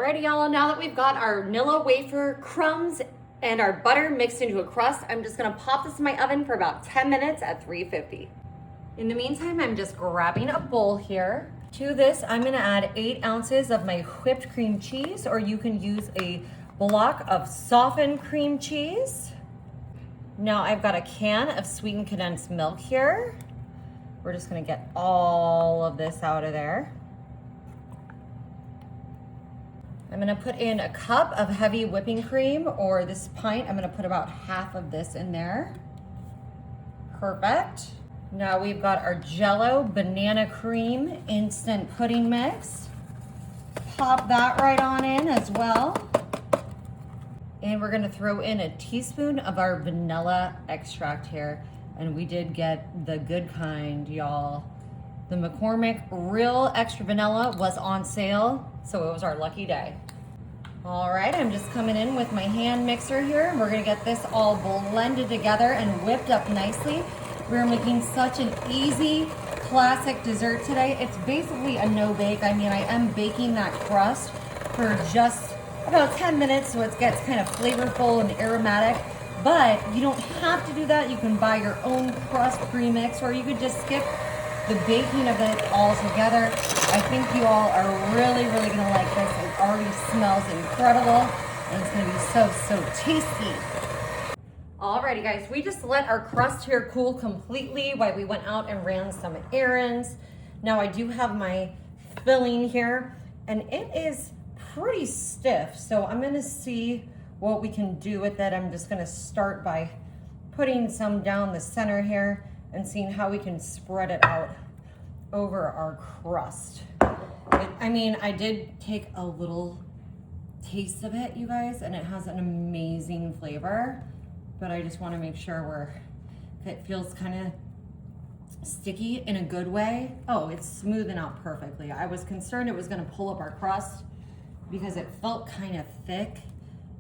Alrighty, y'all, now that we've got our Nilla wafer crumbs and our butter mixed into a crust, I'm just gonna pop this in my oven for about 10 minutes at 350. In the meantime, I'm just grabbing a bowl here. To this, I'm gonna add 8 ounces of my whipped cream cheese, or you can use a block of softened cream cheese. Now I've got a can of sweetened condensed milk here. We're just gonna get all of this out of there. I'm gonna put in a cup of heavy whipping cream, or this pint, I'm gonna put about half of this in there. Perfect. Now we've got our Jell-O banana cream instant pudding mix. Pop that right on in as well. And we're gonna throw in a teaspoon of our vanilla extract here. And we did get the good kind, y'all. The McCormick Real Extra Vanilla was on sale, so it was our lucky day. All right, I'm just coming in with my hand mixer here, and we're gonna get this all blended together and whipped up nicely. We're making such an easy, classic dessert today. It's basically a no-bake. I mean, I am baking that crust for just about 10 minutes so it gets kind of flavorful and aromatic. But you don't have to do that. You can buy your own crust premix, or you could just skip the baking of it all together. I think you all are really, really gonna like this. It already smells incredible, and it's gonna be so tasty. Alrighty guys, we just let our crust here cool completely while we went out and ran some errands. Now I do have my filling here, and it is pretty stiff, so I'm gonna see what we can do with it. I'm just gonna start by putting some down the center here and seeing how we can spread it out over our crust. I mean, I did take a little taste of it, you guys, and it has an amazing flavor, but I just wanna make sure it feels kind of sticky in a good way. Oh, it's smoothing out perfectly. I was concerned it was gonna pull up our crust because it felt kind of thick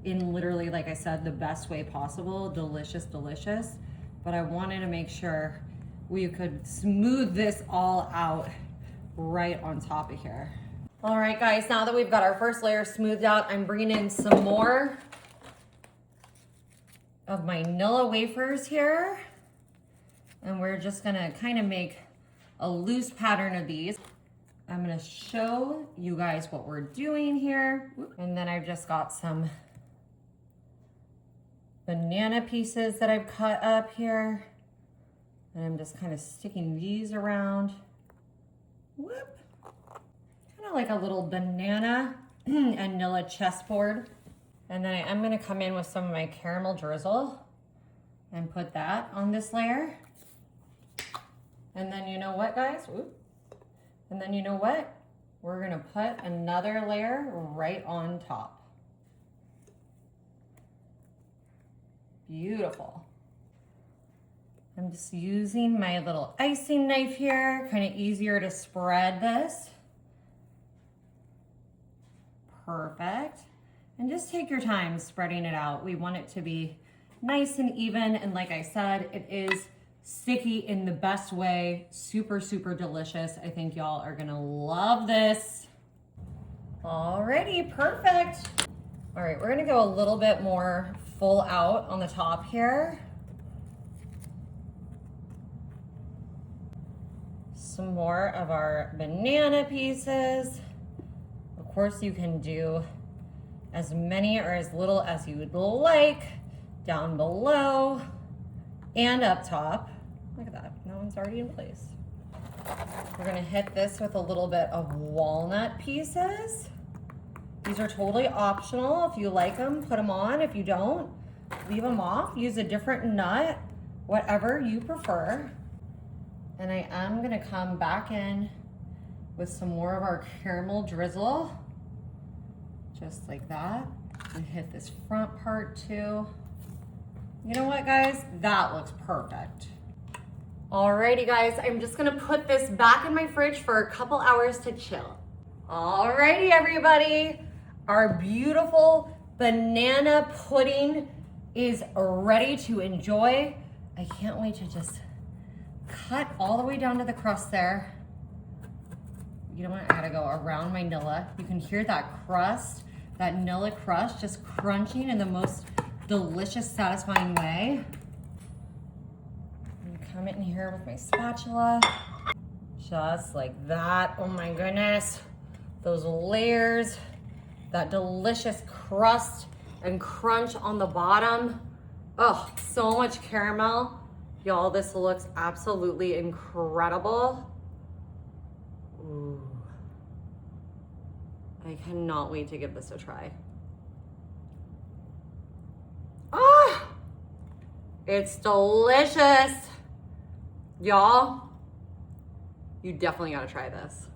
in literally, like I said, the best way possible. Delicious, delicious. But I wanted to make sure we could smooth this all out right on top of here. All right, guys, now that we've got our first layer smoothed out, I'm bringing in some more of my Nilla wafers here. And we're just gonna kind of make a loose pattern of these. I'm gonna show you guys what we're doing here. And then I've just got some banana pieces that I've cut up here. And I'm just kind of sticking these around. Whoop. Kind of like a little banana and Nilla chessboard. And then I'm gonna come in with some of my caramel drizzle and put that on this layer. And then you know what, guys? Whoop. And then you know what? We're gonna put another layer right on top. Beautiful. I'm just using my little icing knife here, kind of easier to spread this. Perfect. And just take your time spreading it out. We want it to be nice and even, and like I said, it is sticky in the best way. Super, super delicious. I think y'all are gonna love this. Alrighty, perfect. All right, we're gonna go a little bit more full out on the top here. Some more of our banana pieces. Of course, you can do as many or as little as you would like down below and up top. Look at that, that one's already in place. We're gonna hit this with a little bit of walnut pieces. These are totally optional. If you like them, put them on. If you don't, leave them off. Use a different nut, whatever you prefer. And I am gonna come back in with some more of our caramel drizzle, just like that. And hit this front part too. You know what, guys? That looks perfect. Alrighty, guys, I'm just gonna put this back in my fridge for a couple hours to chill. Alrighty, everybody. Our beautiful banana pudding is ready to enjoy. I can't wait to just cut all the way down to the crust there. You know what, I gotta go around my Nilla. You can hear that crust That vanilla crust just crunching in the most delicious, satisfying way. Come in here with my spatula. Just like that. Oh my goodness. Those layers, that delicious crust and crunch on the bottom. Oh, so much caramel. Y'all, this looks absolutely incredible. Ooh. I cannot wait to give this a try. Ah, it's delicious. Y'all, you definitely gotta try this.